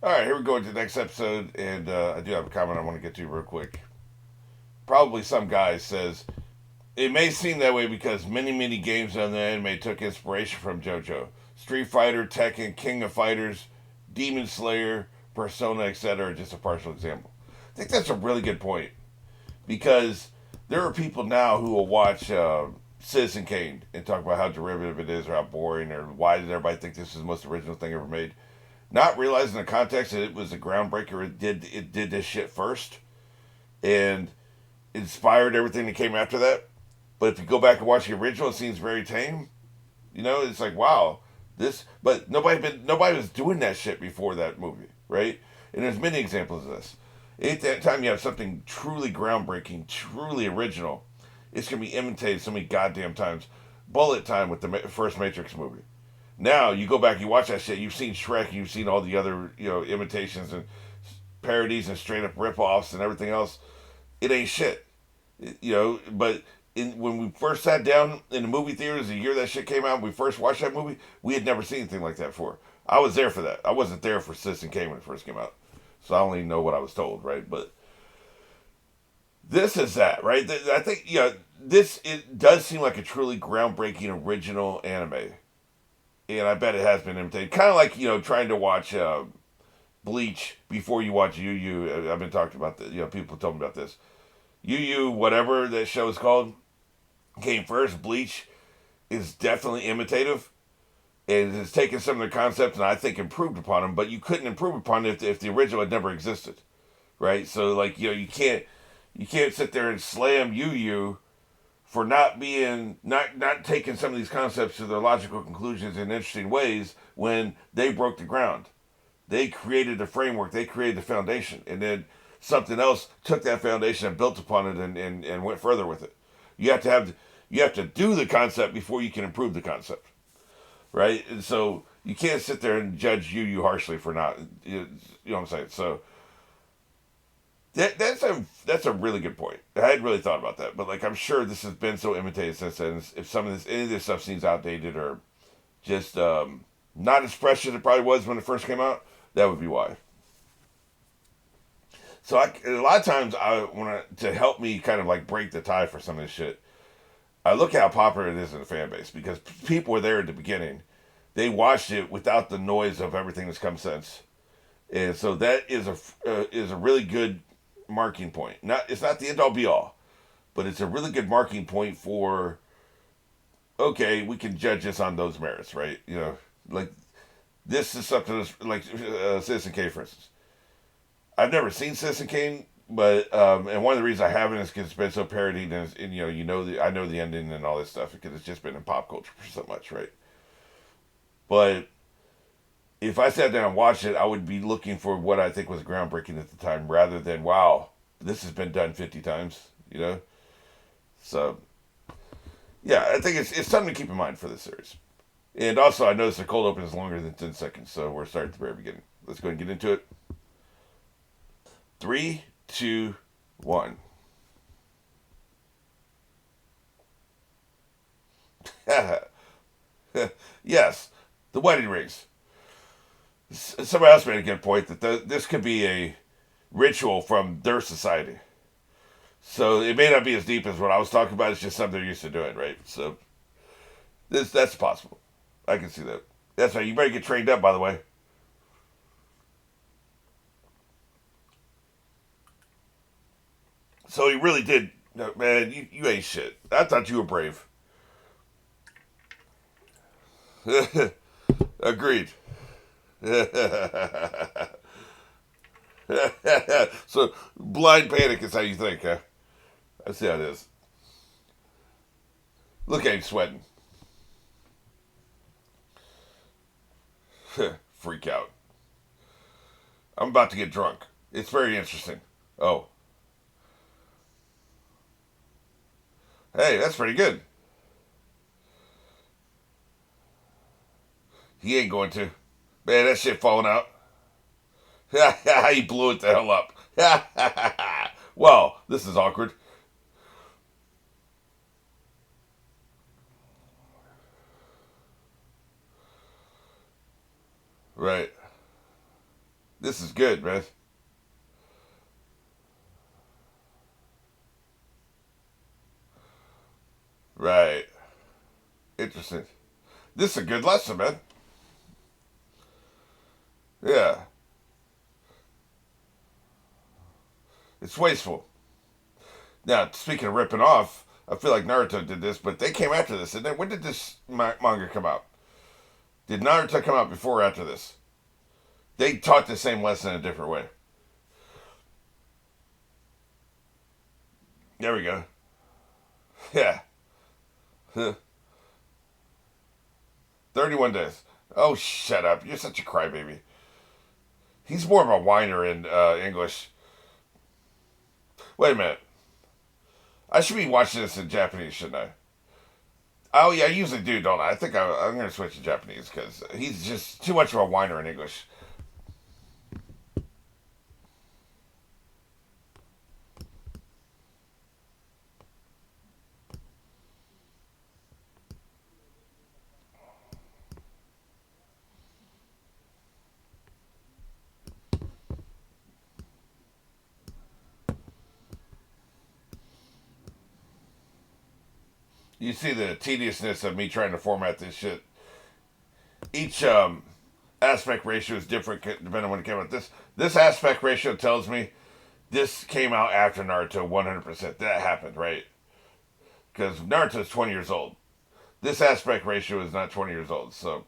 All right, here we go into the next episode, and I do have a comment I want to get to real quick. Probably some guy says it may seem that way because many games on the anime took inspiration from JoJo, Street Fighter, Tekken, King of Fighters, Demon Slayer, Persona, etc. Just a partial example. I think that's a really good point because there are people now who will watch Citizen Kane and talk about how derivative it is, or how boring, or why did everybody think this is the most original thing ever made, not realizing the context that it was a groundbreaker. It did this shit first and inspired everything that came after that. But if you go back and watch the original, it seems very tame. It's like wow, this. But nobody was doing that shit before that movie, right? And there's many examples of this. Anytime you have something truly groundbreaking, truly original, it's gonna be imitated so many goddamn times. Bullet time with the first Matrix movie. Now you go back, you watch that shit. You've seen Shrek, you've seen all the other imitations and parodies and straight up rip-offs and everything else. It ain't shit, But when we first sat down in the movie theaters the year that shit came out, we first watched that movie. We had never seen anything like that before. I was there for that. I wasn't there for Citizen Kane when it first came out, so I only know what I was told, right? But this is that, right? I think this it does seem like a truly groundbreaking original anime, and I bet it has been imitated. Kind of like trying to watch Bleach before you watch Yu Yu. I've been talking about this. People told me about this. Yu Yu, whatever that show is called, came first. Bleach is definitely imitative, and has taken some of the concepts and I think improved upon them. But you couldn't improve upon it if the original had never existed, right? So like you can't sit there and slam Yu Yu for not taking some of these concepts to their logical conclusions in interesting ways when they broke the ground. They created the framework, they created the foundation, and then something else took that foundation and built upon it and went further with it. You have to do the concept before you can improve the concept, right? And so you can't sit there and judge you harshly for not. You know what I'm saying? So that's a really good point. I hadn't really thought about that, but like I'm sure this has been so imitated since then. If any of this stuff seems outdated or just not as fresh as it probably was when it first came out, that would be why. So a lot of times I want to help me kind of like break the tie for some of this shit. I look at how popular it is in the fan base because people were there at the beginning. They watched it without the noise of everything that's come since, and so that is a really good marking point. It's not the end all be all, but it's a really good marking point for okay, we can judge this on those merits, right? Like this is something that's like Citizen K, for instance. I've never seen Citizen Kane, but and one of the reasons I haven't is because it's been so parodied, and I know the ending and all this stuff because it's just been in pop culture for so much, right? But if I sat down and watched it, I would be looking for what I think was groundbreaking at the time, rather than wow, this has been done 50 times, So yeah, I think it's something to keep in mind for this series. And also, I noticed the cold open is longer than 10 seconds, so we're starting at the very beginning. Let's go ahead and get into it. Three, two, one. Yes, the wedding rings. Somebody else made a good point that this could be a ritual from their society. So it may not be as deep as what I was talking about. It's just something they're used to doing, right? So that's possible. I can see that. That's right. You better get trained up, by the way. So he really did. No, man, you ain't shit. I thought you were brave. Agreed. So blind panic is how you think, huh? I see how it is. Look at him sweating. Freak out. I'm about to get drunk. It's very interesting. Oh, hey, that's pretty good. He ain't going to. Man, that shit falling out. He blew it the hell up. Well, this is awkward. Right. This is good, man. Right. Interesting. This is a good lesson, man. Yeah. It's wasteful. Now, speaking of ripping off, I feel like Naruto did this, but they came after this. And then when did this manga come out? Did Naruto come out before or after this? They taught the same lesson in a different way. There we go. Yeah. 31 days. Oh, shut up. You're such a crybaby. He's more of a whiner in English. Wait a minute. I should be watching this in Japanese, shouldn't I? Oh, yeah, I usually do, don't I? I think I'm going to switch to Japanese because he's just too much of a whiner in English. You see the tediousness of me trying to format this shit. Each aspect ratio is different depending on when it came out. This aspect ratio tells me this came out after Naruto 100%. That happened, right? Because Naruto's 20 years old. This aspect ratio is not 20 years old. So,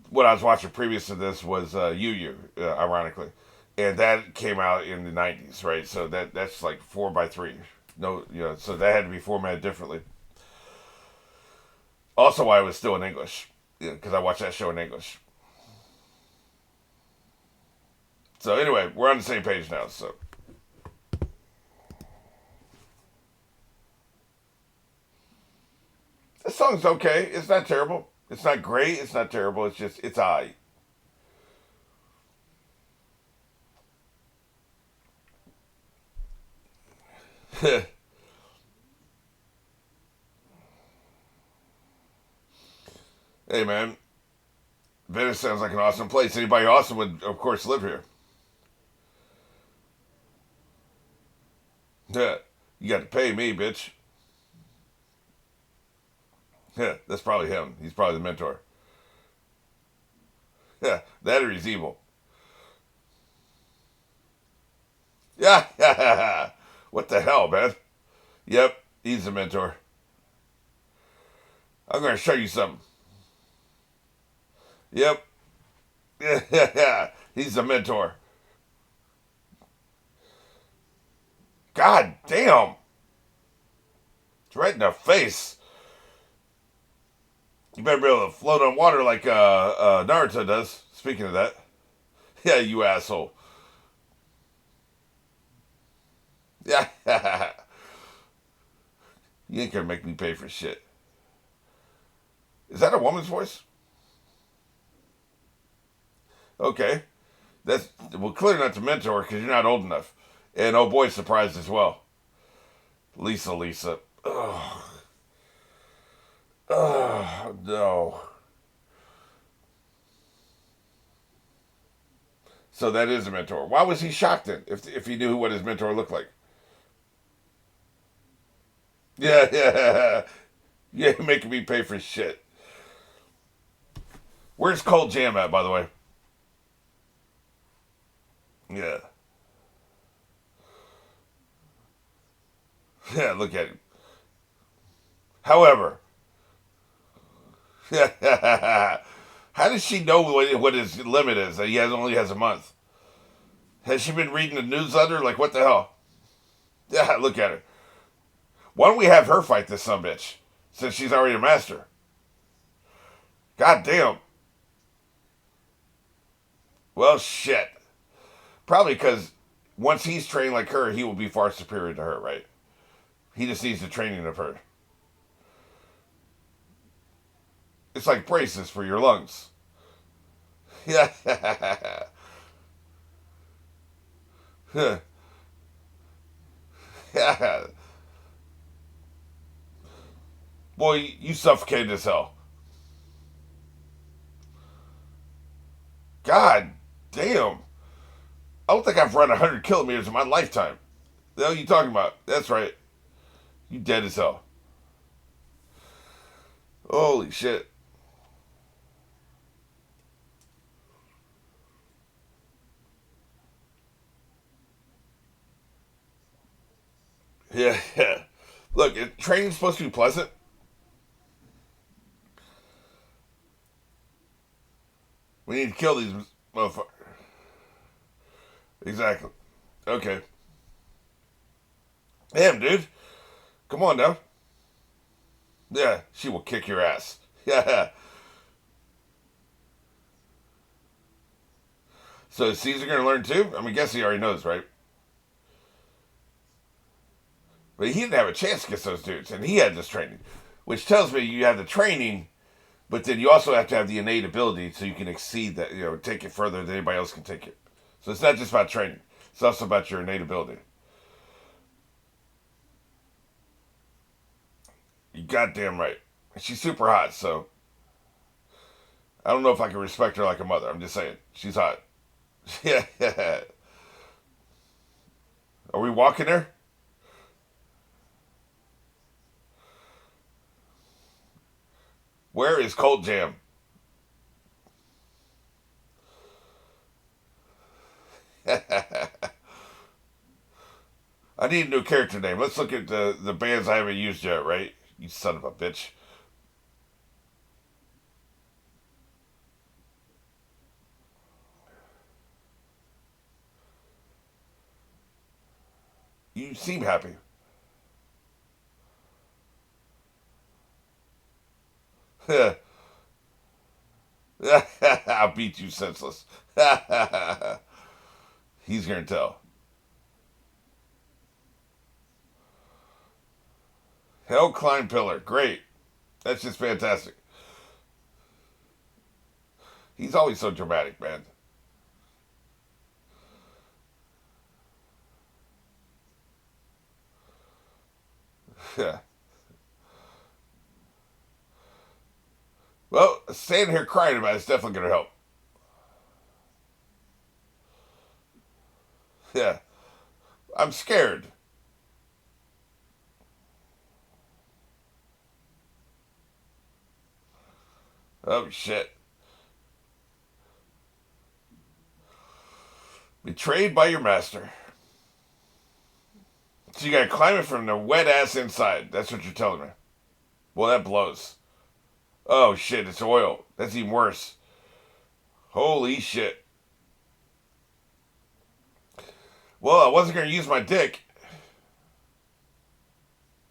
what I was watching previous to this was Yu Yu, ironically. And that came out in the 90s, right? So that's like 4 by 3. No, so that had to be formatted differently. Also, why it was still in English, because I watched that show in English. So anyway, we're on the same page now. So this song's okay. It's not terrible. It's not great. It's not terrible. It's just it's alright. Hey man, Venice sounds like an awesome place. Anybody awesome would, of course, live here. Yeah, you got to pay me, bitch. Yeah, that's probably him. He's probably the mentor. Yeah, that or he's evil. Yeah, what the hell, man? Yep, he's the mentor. I'm gonna show you something. Yep, yeah, he's the mentor. God damn, it's right in the face. You better be able to float on water like Naruto does. Speaking of that, yeah, you asshole. Yeah, you ain't gonna make me pay for shit. Is that a woman's voice? Okay, that's well, clearly not the mentor because you're not old enough. And oh boy, surprised as well. Lisa. Ugh. Ugh, no. So that is a mentor. Why was he shocked then? If he knew what his mentor looked like? Yeah, yeah, yeah. Making me pay for shit. Where's Cold Jam at, by the way? Yeah, yeah. Look at him. However, how does she know what his limit is? That only has a month. Has she been reading the newsletter? Like what the hell? Yeah, look at her. Why don't we have her fight this son bitch? Since she's already a master. God damn. Well, shit. Probably because once he's trained like her, he will be far superior to her, right? He just needs the training of her. It's like braces for your lungs. Yeah. Boy, you suffocated as hell. God damn. I don't think I've run 100 kilometers in my lifetime. The hell are you talking about? That's right. You dead as hell. Holy shit. Yeah, yeah. Look, training's supposed to be pleasant. We need to kill these motherfuckers. Exactly. Okay. Damn, dude. Come on now. Yeah, she will kick your ass. Yeah. So is Caesar going to learn too? I mean, I guess he already knows, right? But he didn't have a chance against those dudes, and he had this training, which tells me you have the training, but then you also have to have the innate ability so you can exceed that, take it further than anybody else can take it. So it's not just about training; it's also about your innate ability. You goddamn right. She's super hot, so I don't know if I can respect her like a mother. I'm just saying, she's hot. Yeah. Are we walking there? Where is Colt Jam? I need a new character name. Let's look at the bands I haven't used yet, right? You son of a bitch. You seem happy. I'll beat you senseless. He's gonna tell. Hell climb pillar. Great. That's just fantastic. He's always so dramatic, man. Well, standing here crying about it's definitely gonna help. Yeah. I'm scared. Oh shit. Betrayed by your master. So you gotta climb it from the wet ass inside. That's what you're telling me. Well, that blows. Oh shit, it's oil. That's even worse. Holy shit. Well, I wasn't gonna use my dick.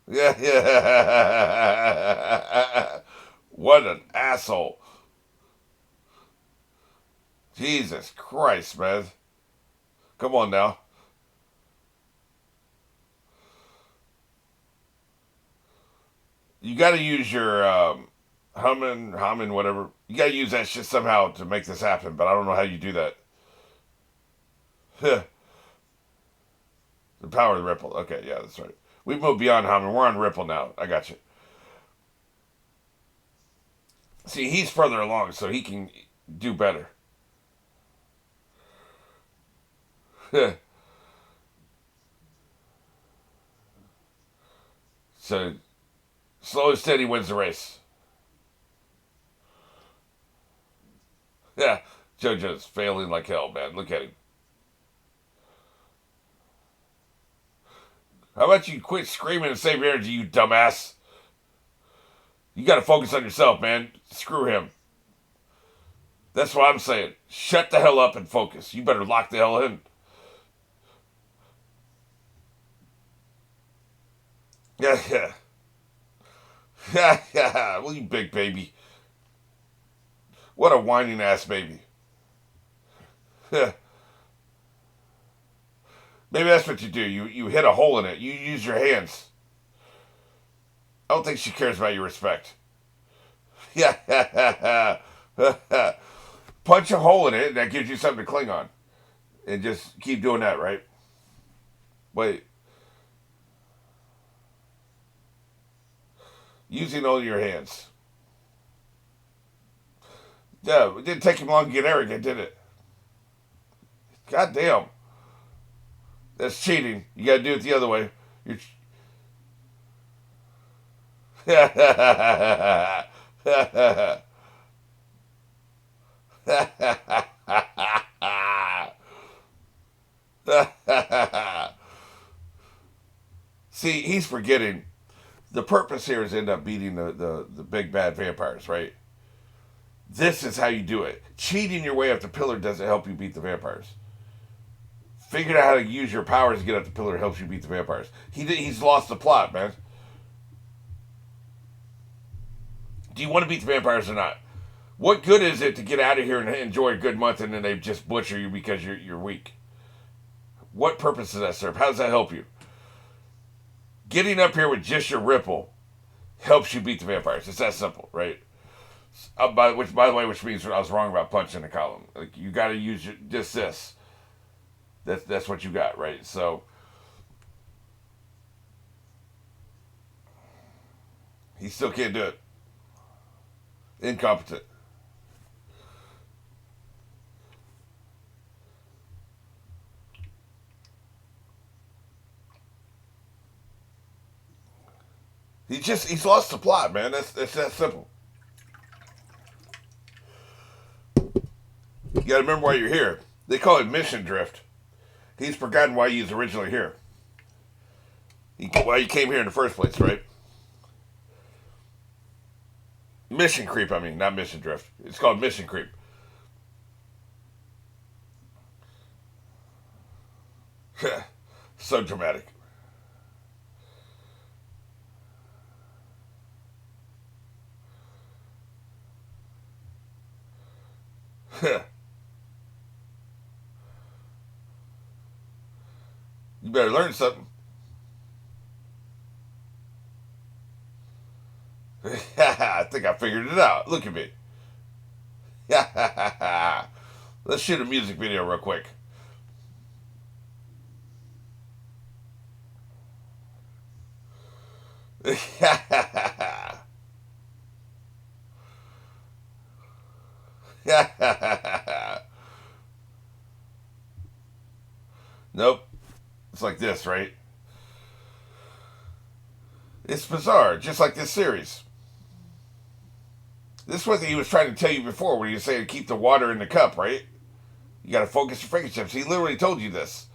Yeah, yeah. What an asshole. Jesus Christ, man. Come on now. You gotta use your humming, whatever. You gotta use that shit somehow to make this happen, but I don't know how you do that. the power of the ripple. Okay, yeah, that's right. We've moved beyond humming. We're on ripple now. I got you. See, he's further along, so he can do better. So, slow and steady wins the race. Yeah, JoJo's failing like hell, man. Look at him. How about you quit screaming and save energy, you dumbass? You gotta focus on yourself, man. Screw him. That's what I'm saying. Shut the hell up and focus. You better lock the hell in. Yeah, yeah. Yeah, yeah. Well, you big baby. What a whining ass baby. Yeah. Maybe that's what you do. You hit a hole in it. You use your hands. I don't think she cares about your respect. Yeah. Punch a hole in it, and that gives you something to cling on. And just keep doing that, right? Wait. Using only your hands. Yeah, it didn't take him long to get arrogant, did it? God damn. That's cheating. You gotta do it the other way. You're... See, he's forgetting. The purpose here is to end up beating the big bad vampires, right? This is how you do it. Cheating your way up the pillar doesn't help you beat the vampires. Figuring out how to use your powers to get up the pillar helps you beat the vampires. He's lost the plot, man. Do you want to beat the vampires or not? What good is it to get out of here and enjoy a good month and then they just butcher you because you're weak? What purpose does that serve? How does that help you? Getting up here with just your ripple helps you beat the vampires. It's that simple, right? By the way, which means I was wrong about punching the column. Like you got to use just this. That's what you got, right? So he still can't do it. Incompetent. He's lost the plot, man. That's that simple. You gotta remember why you're here. They call it mission drift. He's forgotten why he was originally here. Why you came here in the first place, right? Mission creep, I mean, not mission drift. It's called mission creep. So dramatic. You better learn something. I think I figured it out. Look at me. Let's shoot a music video real quick. Nope. It's like this, right? It's bizarre, just like this series. This is what he was trying to tell you before when he was saying keep the water in the cup, right? You gotta focus your fingertips. He literally told you this.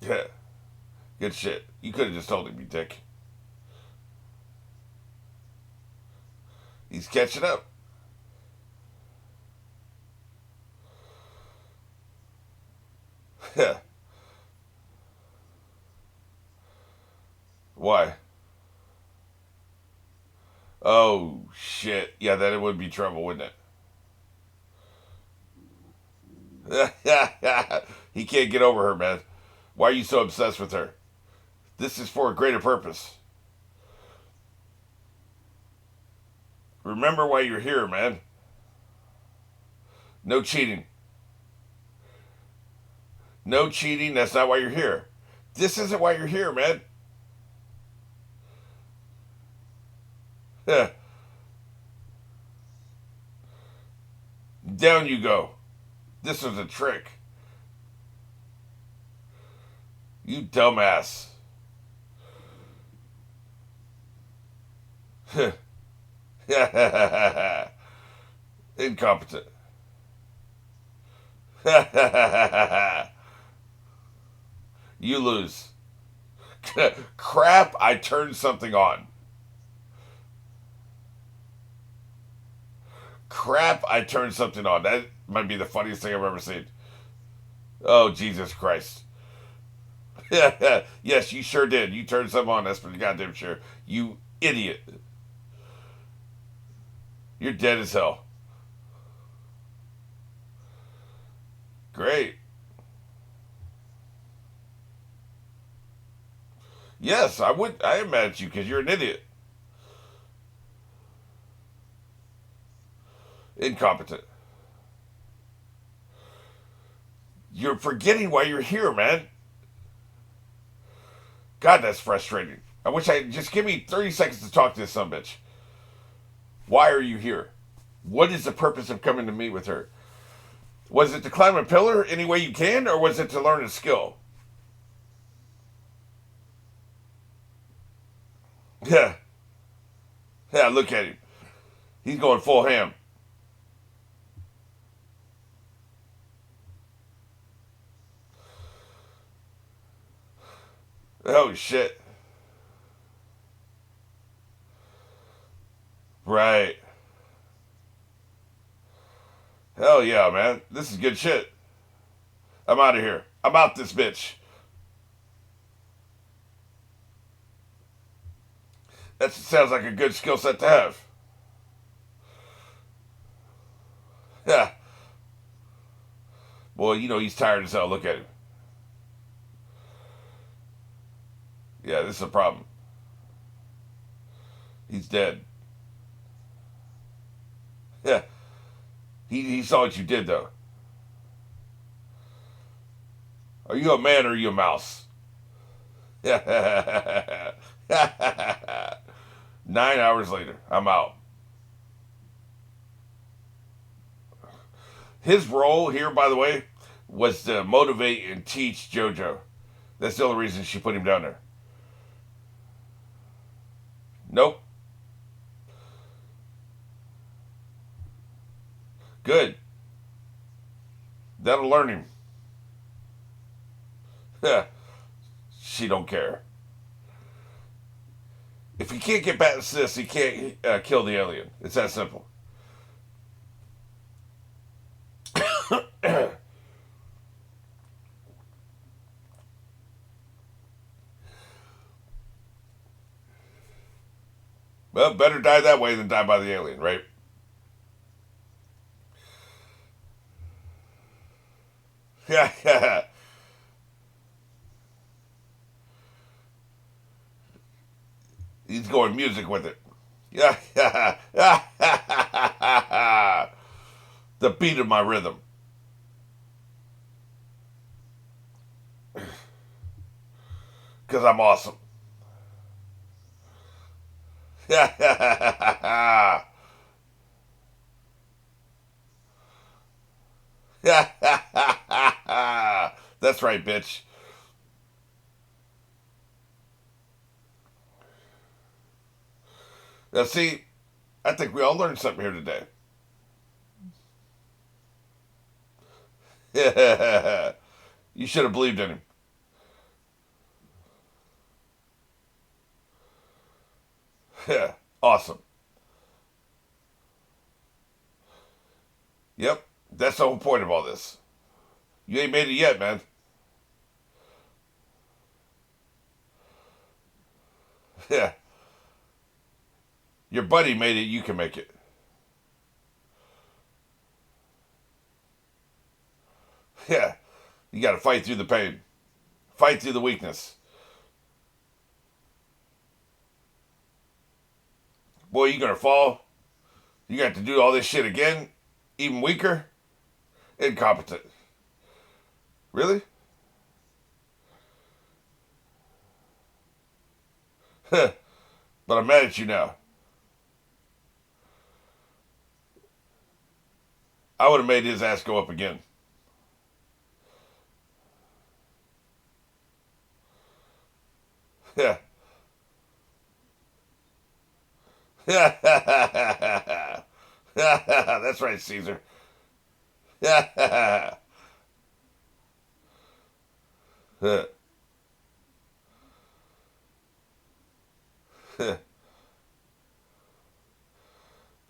Yeah. Good shit. You could have just told him, you dick. He's catching up. Why? Oh, shit. Yeah, then it would be trouble, wouldn't it? He can't get over her, man. Why are you so obsessed with her? This is for a greater purpose. Remember why you're here, man. No cheating. No cheating. That's not why you're here. This isn't why you're here, man. Down you go. This was a trick. You dumbass. Incompetent. You lose. Crap, I turned something on. Crap, I turned something on. That might be the funniest thing I've ever seen. Oh, Jesus Christ. Yes, you sure did. You turned something on. That's for goddamn sure. You idiot. You're dead as hell. Great. Yes, I would. I am mad at you because you're an idiot. Incompetent. You're forgetting why you're here, man. God, that's frustrating. I wish I just give me 30 seconds to talk to this son bitch. Why are you here? What is the purpose of coming to meet with her? Was it to climb a pillar any way you can, or was it to learn a skill? Yeah, yeah. Look at him. He's going full ham. Oh shit! Right. Hell yeah, man. This is good shit. I'm out of here. I'm out this bitch. That sounds like a good skill set to have. Yeah. Well, you know he's tired as hell. Look at him. Yeah, this is a problem. He's dead. Yeah. He saw what you did though. Are you a man or are you a mouse? Yeah. 9 hours later, I'm out. His role here, by the way, was to motivate and teach JoJo. That's the only reason she put him down there. Nope. Good. That'll learn him. Yeah. She don't care. If he can't get past this, he can't kill the alien. It's that simple. Well, better die that way than die by the alien, right? Yeah, yeah. He's going music with it. Yeah, yeah, yeah. The beat of my rhythm. Because I'm awesome. Yeah, yeah, yeah. That's right, bitch. Now, see, I think we all learned something here today. Yeah. You should have believed in him. Yeah. Awesome. Yep. That's the whole point of all this. You ain't made it yet, man. Yeah. Your buddy made it, you can make it. Yeah. You gotta fight through the pain. Fight through the weakness. Boy, you gonna fall. You got to do all this shit again. Even weaker. Incompetent. Really? But I'm mad at you now. I would have made his ass go up again. Yeah. That's right, Caesar.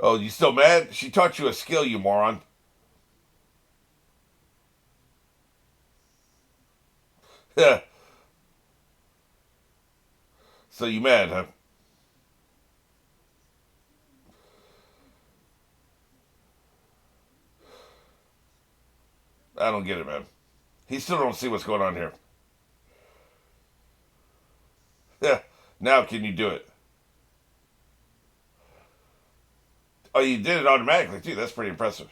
Oh, you still mad? She taught you a skill, you moron. So you mad, huh? I don't get it, man. He still don't see what's going on here. Yeah. Now can you do it? Oh, you did it automatically too. That's pretty impressive.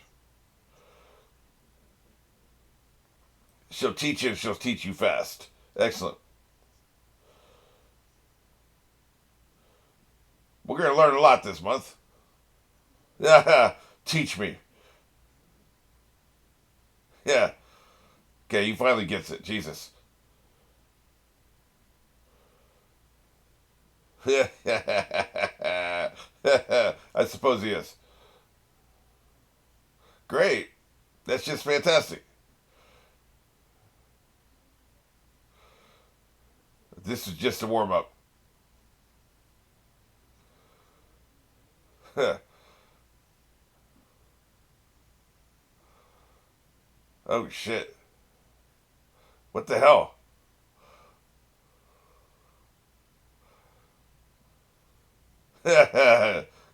She'll teach you and she'll teach you fast. Excellent. We're gonna learn a lot this month. Yeah. Teach me. Yeah. Okay, he finally gets it. Jesus. I suppose he is. Great. That's just fantastic. This is just a warm up. Oh shit. What the hell?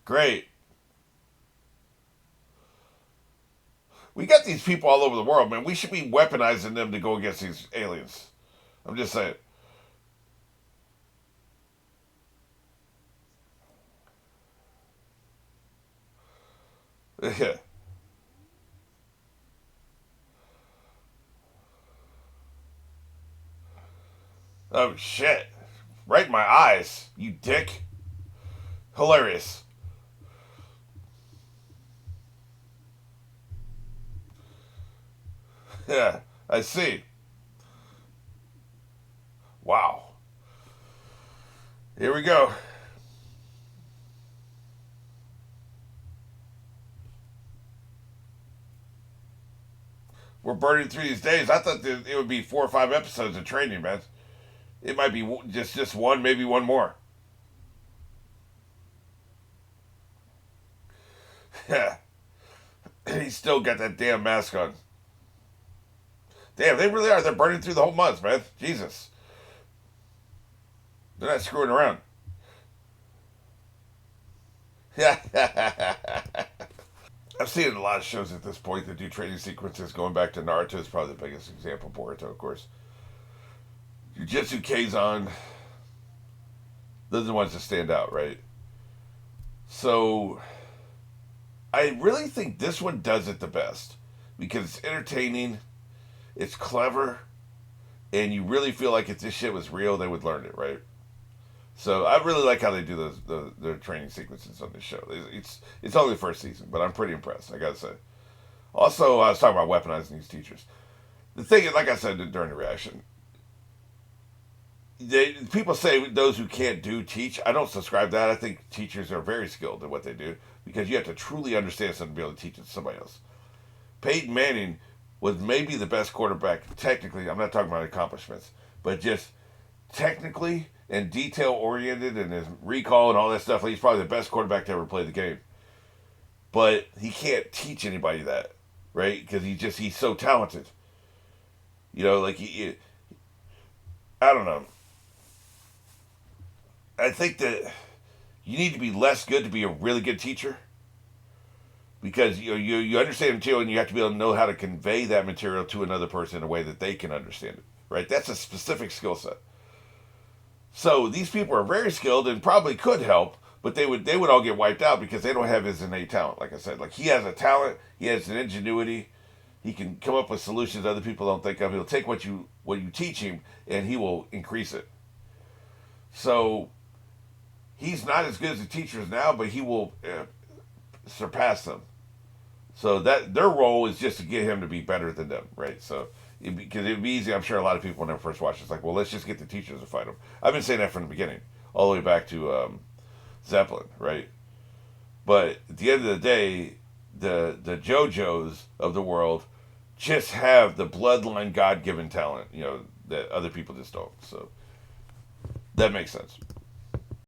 Great. We got these people all over the world, man. We should be weaponizing them to go against these aliens. I'm just saying. Oh shit. Right in my eyes, you dick. Hilarious. Yeah, I see. Wow. Here we go. We're burning through these days. I thought that it would be 4 or 5 episodes of training, man. It might be just one, maybe one more. Yeah, he's still got that damn mask on. Damn, they really are. They're burning through the whole month, man. Jesus, they're not screwing around. Yeah, I've seen a lot of shows at this point that do training sequences. Going back to Naruto is probably the biggest example. Boruto, of course. Jujutsu Kaisen. Those are the ones that stand out, right? So I really think this one does it the best because it's entertaining, it's clever, and you really feel like if this shit was real, they would learn it, right? So I really like how they do the training sequences on this show. It's only the first season, but I'm pretty impressed. I gotta say. Also, I was talking about weaponizing these teachers. The thing is, like I said during the reaction, people say those who can't do teach. I don't subscribe to that. I think teachers are very skilled at what they do because you have to truly understand something to be able to teach it to somebody else. Peyton Manning was maybe the best quarterback technically. I'm not talking about accomplishments, but just technically and detail oriented and his recall and all that stuff. He's probably the best quarterback to ever play the game. But he can't teach anybody that, right? Because he's so talented. Like I don't know. I think that you need to be less good to be a really good teacher because you understand material and you have to be able to know how to convey that material to another person in a way that they can understand it. Right? That's a specific skill set. So these people are very skilled and probably could help, but they would all get wiped out because they don't have his innate talent. Like I said, like he has a talent, he has an ingenuity, he can come up with solutions other people don't think of. He'll take what you teach him and he will increase it. So he's not as good as the teachers now, but he will surpass them. So that their role is just to get him to be better than them, right? So because it'd be easy, I'm sure a lot of people when they first watch it's like, well, let's just get the teachers to fight them. I've been saying that from the beginning, all the way back to Zeppelin, right? But at the end of the day, the JoJo's of the world just have the bloodline God given talent, that other people just don't. So that makes sense.